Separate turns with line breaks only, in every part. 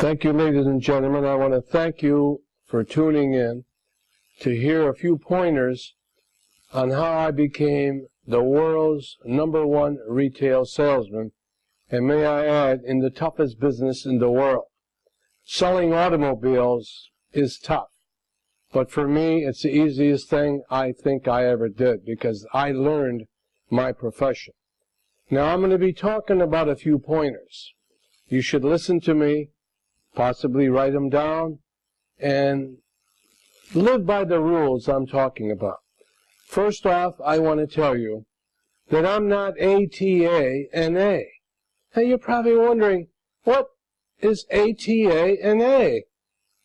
Thank you, ladies and gentlemen. I want to thank you for tuning in to hear a few pointers on how I became the world's #1 retail salesman, and may I add, in the toughest business in the world. Selling automobiles is tough, but for me, it's the easiest thing I think I ever did because I learned my profession. Now, I'm going to be talking about a few pointers. You should listen to me, possibly write them down, and live by the rules I'm talking about. First off, I want to tell you that I'm not ATA-NA. Now, you're probably wondering, what is ATA-NA?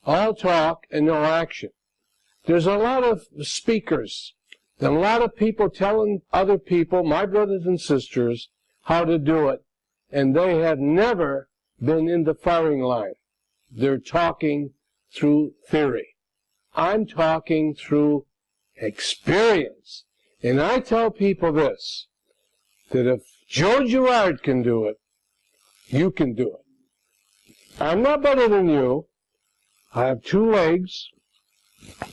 All talk and no action. There's a lot of speakers and a lot of people telling other people, my brothers and sisters, how to do it, and they have never been in the firing line. They're talking through theory. I'm talking through experience. And I tell people this, that if Joe Girard can do it, you can do it. I'm not better than you. I have 2 legs,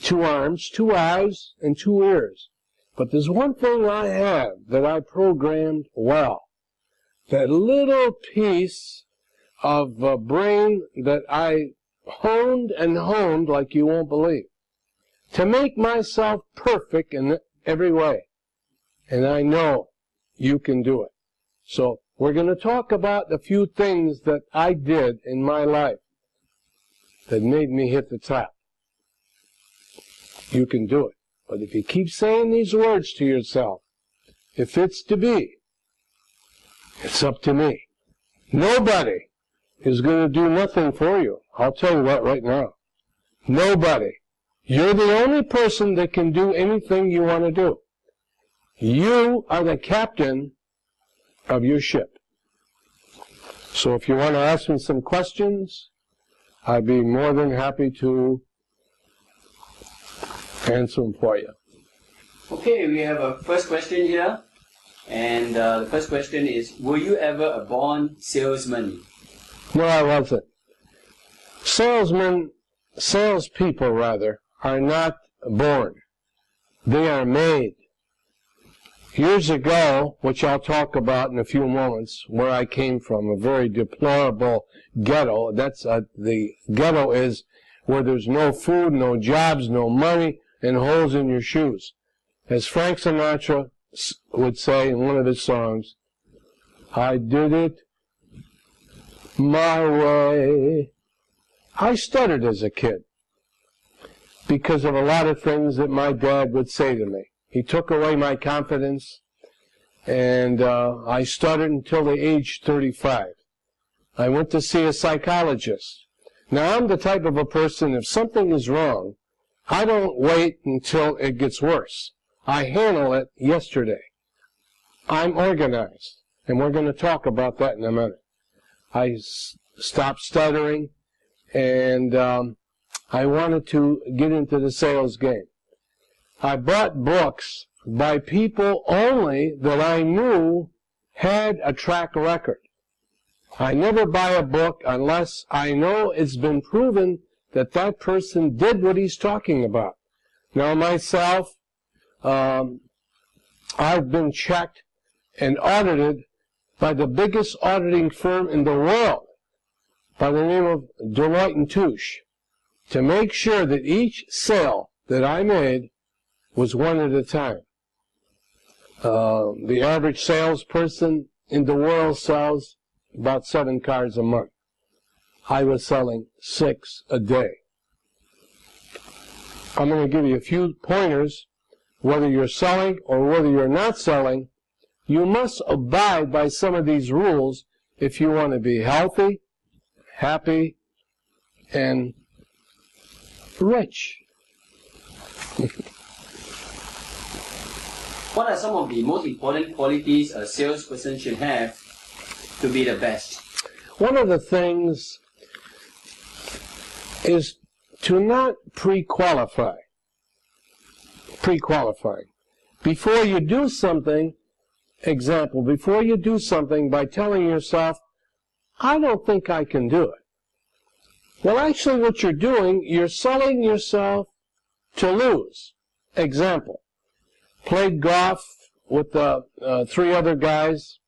2 arms, 2 eyes, and 2 ears. But there's one thing I have that I programmed well. That little piece of brain that I honed and honed like you won't believe, to make myself perfect in every way. And I know you can do it. So we're going to talk about a few things that I did in my life that made me hit the top. You can do it. But if you keep saying these words to yourself, if it's to be, it's up to me. Nobody is going to do nothing for you. I'll tell you that right now. Nobody. You're the only person that can do anything you want to do. You are the captain of your ship. So if you want to ask me some questions, I'd be more than happy to answer them for you.
Okay, we have a first question here. And the first question is, were you ever a born salesman?
No, I wasn't. Salespeople rather, are not born. They are made. Years ago, which I'll talk about in a few moments, where I came from, a very deplorable ghetto. The ghetto is where there's no food, no jobs, no money, and holes in your shoes. As Frank Sinatra would say in one of his songs, I did it my way. I stuttered as a kid because of a lot of things that my dad would say to me. He took away my confidence, and I stuttered until the age 35. I went to see a psychologist. Now, I'm the type of a person, if something is wrong, I don't wait until it gets worse. I handle it yesterday. I'm organized, and we're going to talk about that in a minute. I stopped stuttering, and I wanted to get into the sales game. I bought books by people only that I knew had a track record. I never buy a book unless I know it's been proven that that person did what he's talking about. Now, myself, I've been checked and audited by the biggest auditing firm in the world, by the name of Deloitte & Touche, to make sure that each sale that I made was one at a time. The average salesperson in the world sells about 7 cars a month. I was selling 6 a day. I'm going to give you a few pointers. Whether you're selling or whether you're not selling, you must abide by some of these rules if you want to be healthy, happy, and rich.
What are some of the most important qualities a salesperson should have to be the best?
One of the things is to not pre-qualify. Pre-qualifying. Before you do something, example, before you do something by telling yourself, I don't think I can do it. Well, actually what you're doing, you're selling yourself to lose. Example, played golf with 3 other guys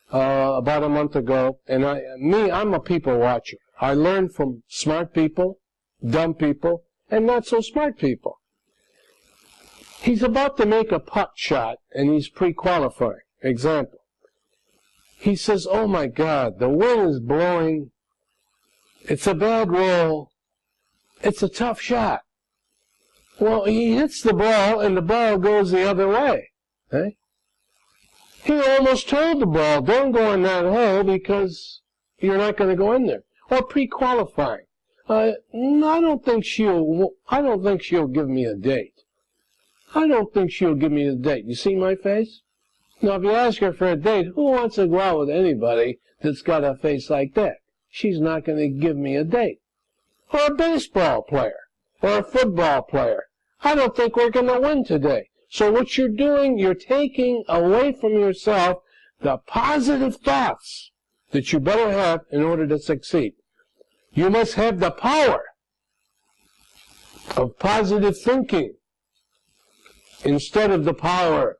about a month ago, and I'm a people watcher. I learn from smart people, dumb people, and not so smart people. He's about to make a putt shot, and he's pre-qualifying. Example, he says, oh my God, the wind is blowing, it's a bad roll, it's a tough shot. Well, he hits the ball, and the ball goes the other way. Eh? He almost told the ball, don't go in that hole because you're not going to go in there. Or pre-qualifying. I don't think she'll give me a date. I don't think she'll give me a date. You see my face? Now, if you ask her for a date, who wants to go out with anybody that's got a face like that? She's not going to give me a date. Or a baseball player. Or a football player. I don't think we're going to win today. So what you're doing, you're taking away from yourself the positive thoughts that you better have in order to succeed. You must have the power of positive thinking instead of the power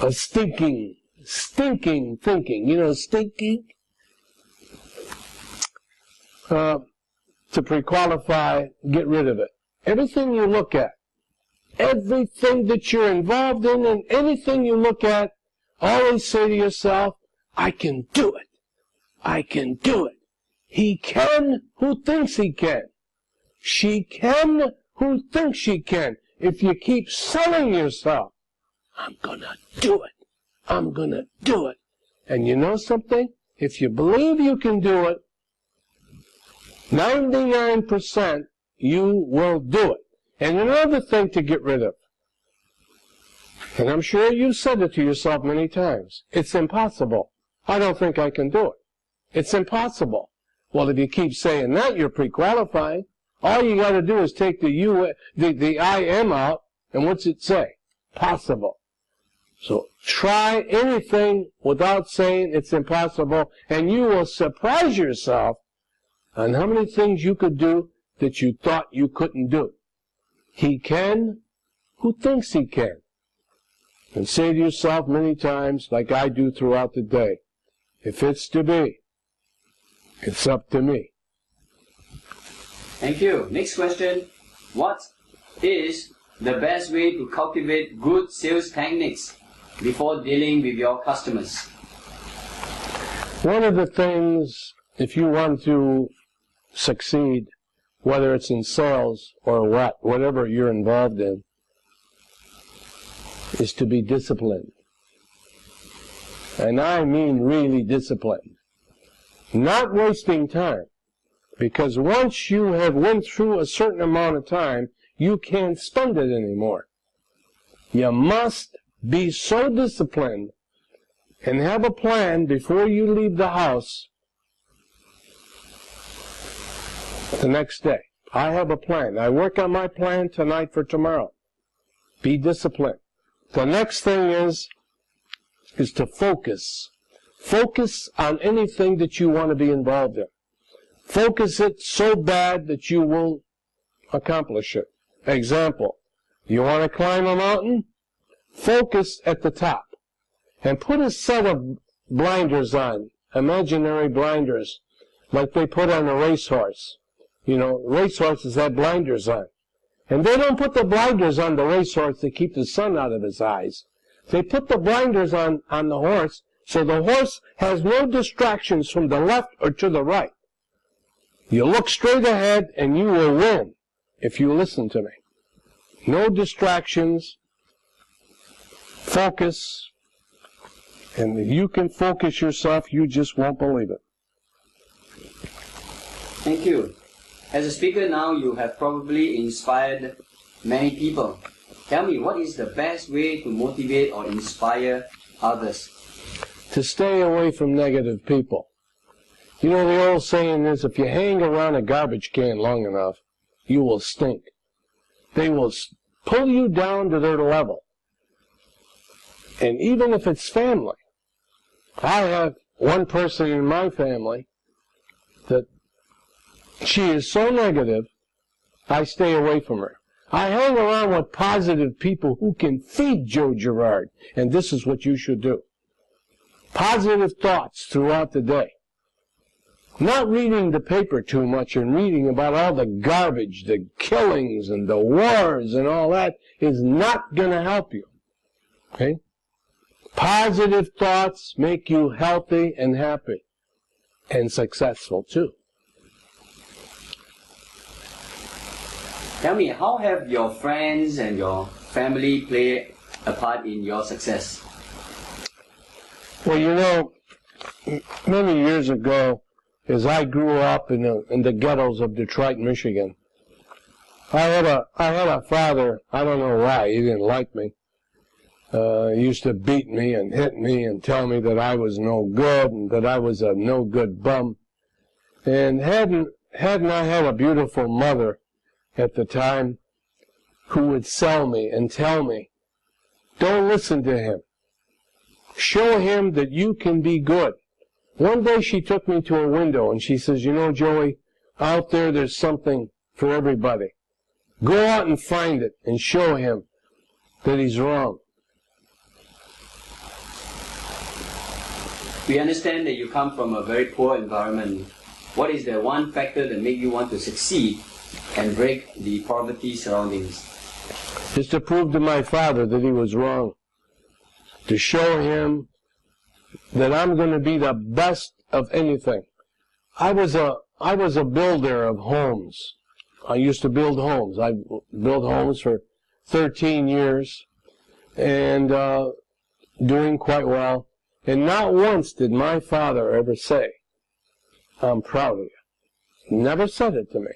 of stinking thinking. You know, stinking? To pre-qualify, get rid of it. Everything you look at, everything that you're involved in, and anything you look at, always say to yourself, I can do it. I can do it. He can who thinks he can. She can who thinks she can. If you keep selling yourself, I'm gonna do it. I'm gonna do it. And you know something? If you believe you can do it, 99% you will do it. And another thing to get rid of, and I'm sure you've said it to yourself many times, it's impossible. I don't think I can do it. It's impossible. Well, if you keep saying that, you're pre-qualifying. All you got to do is take the I am out, and what's it say? Possible. So try anything without saying it's impossible, and you will surprise yourself on how many things you could do that you thought you couldn't do. He can who thinks he can. And say to yourself many times, like I do throughout the day, if it's to be, it's up to me.
Thank you. Next question. What is the best way to cultivate good sales techniques before dealing with your customers?
One of the things, if you want to succeed, whether it's in sales or whatever you're involved in, is to be disciplined. And I mean really disciplined. Not wasting time. Because once you have went through a certain amount of time, you can't spend it anymore. You must be so disciplined and have a plan before you leave the house the next day. I have a plan. I work on my plan tonight for tomorrow. Be disciplined. The next thing is to focus. Focus on anything that you want to be involved in. Focus it so bad that you will accomplish it. Example, you want to climb a mountain? Focus at the top. And put a set of blinders on, imaginary blinders, like they put on a racehorse. You know, racehorses have blinders on. And they don't put the blinders on the racehorse to keep the sun out of his eyes. They put the blinders on the horse so the horse has no distractions from the left or to the right. You look straight ahead and you will win if you listen to me. No distractions. Focus. And if you can focus yourself, you just won't believe it.
Thank you. As a speaker now, you have probably inspired many people. Tell me, what is the best way to motivate or inspire others?
To stay away from negative people. You know, the old saying is, if you hang around a garbage can long enough, you will stink. They will pull you down to their level. And even if it's family, I have one person in my family that she is so negative, I stay away from her. I hang around with positive people who can feed Joe Girard, and this is what you should do. Positive thoughts throughout the day. Not reading the paper too much and reading about all the garbage, the killings and the wars and all that is not going to help you. Okay? Positive thoughts make you healthy and happy and successful too.
Tell me, how have your friends and your family played a part in your success?
Well, you know, many years ago, as I grew up in the ghettos of Detroit, Michigan, I had a father. I don't know why he didn't like me. He used to beat me and hit me and tell me that I was no good and that I was a no good bum. And hadn't I had a beautiful mother at the time who would sell me and tell me, don't listen to him. Show him that you can be good. One day she took me to a window and she says, you know, Joey, out there's something for everybody. Go out and find it and show him that he's wrong.
We understand that you come from a very poor environment. What is the one factor that makes you want to succeed and break the poverty surroundings?
Is to prove to my father that he was wrong. To show him that I'm going to be the best of anything. I was a builder of homes. I used to build homes. I built homes for 13 years and doing quite well. And not once did my father ever say, I'm proud of you. He never said it to me.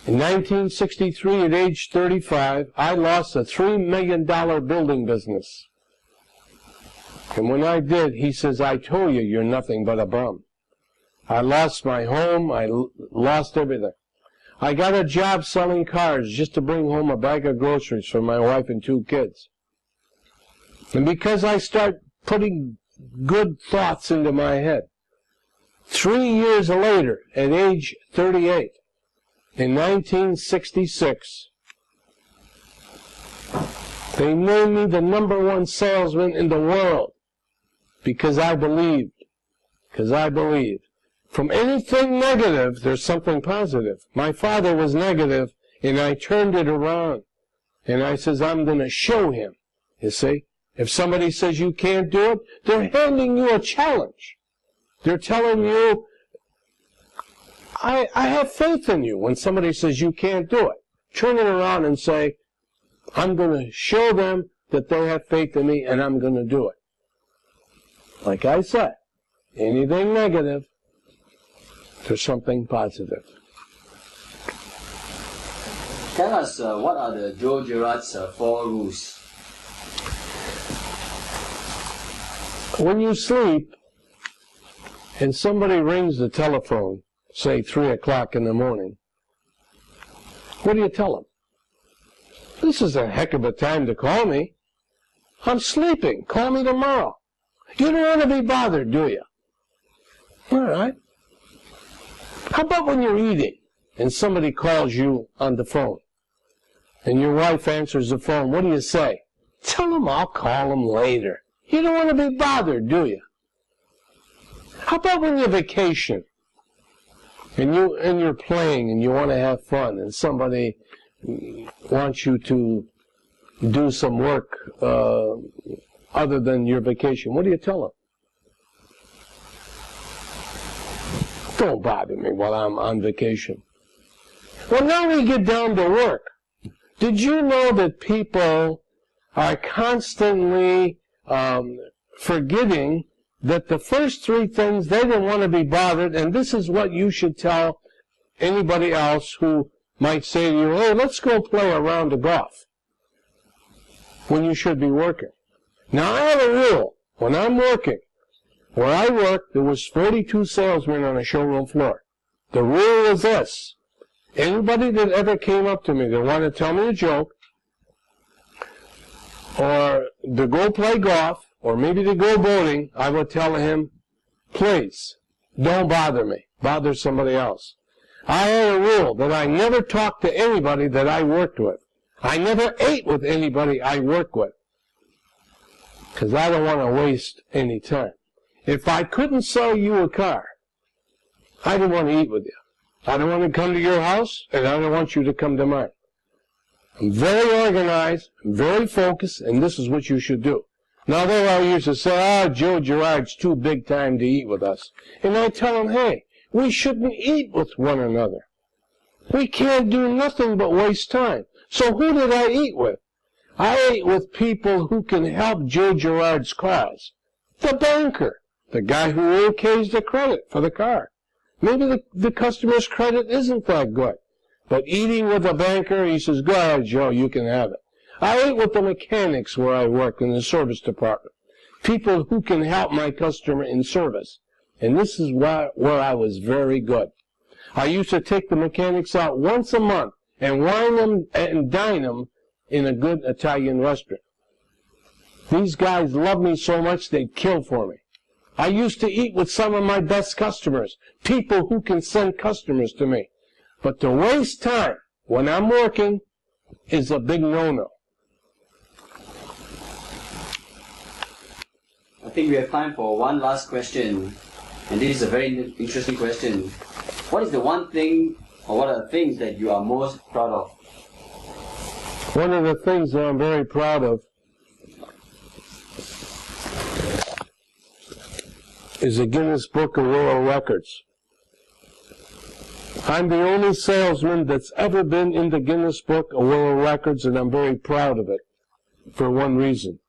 In 1963, at age 35, I lost a $3 million building business. And when I did, he says, I told you you're nothing but a bum. I lost my home. I lost everything. I got a job selling cars just to bring home a bag of groceries for my wife and 2 kids. And because I start putting good thoughts into my head, 3 years later, at age 38, in 1966, they named me the #1 salesman in the world because I believed. Because I believed. From anything negative, there's something positive. My father was negative, and I turned it around. And I says, I'm going to show him. You see? If somebody says you can't do it, they're handing you a challenge. They're telling you, I have faith in you. When somebody says you can't do it, turn it around and say, I'm going to show them that they have faith in me, and I'm going to do it. Like I said, anything negative, there's something positive.
Tell us, what are the Joe Girard's 4 rules?
When you sleep, and somebody rings the telephone, say 3 o'clock in the morning, what do you tell them? This is a heck of a time to call me. I'm sleeping. Call me tomorrow. You don't want to be bothered, do you? All right. How about when you're eating and somebody calls you on the phone and your wife answers the phone? What do you say? Tell them I'll call them later. You don't want to be bothered, do you? How about when you're vacation and you're playing and you want to have fun and somebody wants you to do some work other than your vacation? What do you tell them? Don't bother me while I'm on vacation. Well, now we get down to work. Did you know that people are constantly forgetting that the first 3 things, they don't want to be bothered, and this is what you should tell anybody else who might say to you, hey, let's go play a round of golf, when you should be working. Now, I have a rule. When I'm working, where I work, there was 42 salesmen on a showroom floor. The rule was this. Anybody that ever came up to me that wanted to tell me a joke, or to go play golf, or maybe to go boating, I would tell him, please, don't bother me. Bother somebody else. I had a rule that I never talked to anybody that I worked with. I never ate with anybody I work with, because I don't want to waste any time. If I couldn't sell you a car, I didn't want to eat with you. I don't want to come to your house, and I don't want you to come to mine. I'm very organized, I'm very focused, and this is what you should do. Now, there I used to say, Joe Girard's too big time to eat with us. And I tell him, hey, we shouldn't eat with one another. We can't do nothing but waste time. So who did I eat with? I ate with people who can help Joe Girard's cause. The banker, the guy who okays the credit for the car. Maybe the customer's credit isn't that good. But eating with a banker, he says, go ahead, Joe, you can have it. I ate with the mechanics where I work in the service department. People who can help my customer in service. And this is where I was very good. I used to take the mechanics out once a month and wine them and dine them in a good Italian restaurant. These guys loved me so much they'd kill for me. I used to eat with some of my best customers, people who can send customers to me. But to waste time when I'm working is a big no-no.
I think we have time for one last question. And this is a very interesting question. What is the one thing, or what are the things that you are most proud of?
One of the things that I'm very proud of is the Guinness Book of World Records. I'm the only salesman that's ever been in the Guinness Book of World Records, and I'm very proud of it for one reason.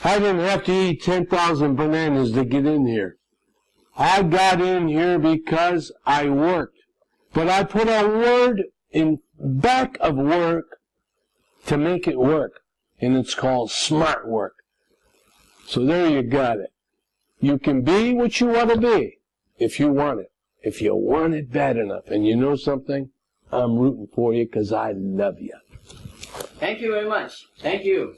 I didn't have to eat 10,000 bananas to get in here. I got in here because I worked. But I put a word in back of work to make it work. And it's called smart work. So there you got it. You can be what you want to be if you want it. If you want it bad enough. And you know something? I'm rooting for you because I love you.
Thank you very much. Thank you.